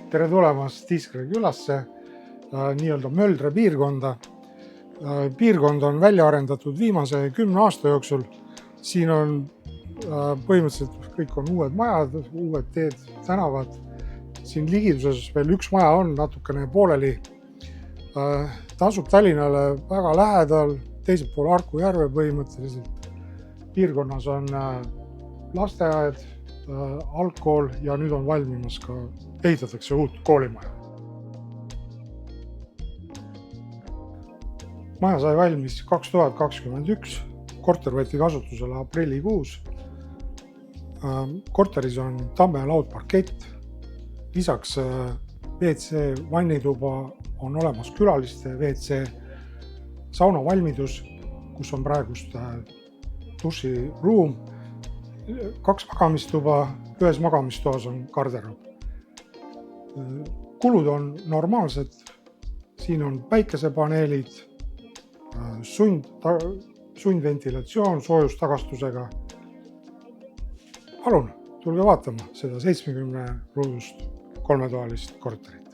Tere tulemast Tiiskre külasse, nii-öelda Möldre piirkonda. Piirkond on välja arendatud viimase 10 aasta jooksul. Siin on põhimõtteliselt kõik on uued majad, uued teed, tänavad. Siin ligiduses veel üks maja on natukene pooleli. Ta asub Tallinnale väga lähedal, teisel pool Harku järve põhimõtteliselt. Piirkonnas on lasteaed, algkool ja nüüd on valmimas ka ehitatakse uut koolimaja. Maja sai valmis 2021, korter võeti kasutusele aprillikuus. Korteris on tamme laudparkett, lisaks WC vannituba on olemas külaliste WC, sauna valmidus, kus on praegust duširuum, 2 magamistuba, ühes magamistoas on garderoob. Kulud on normaalsed, siin on päikesepaneelid, sundventilatsioon soojustagastusega. Palun, tulge vaatama seda 70 ruudust 3-toalist korterit.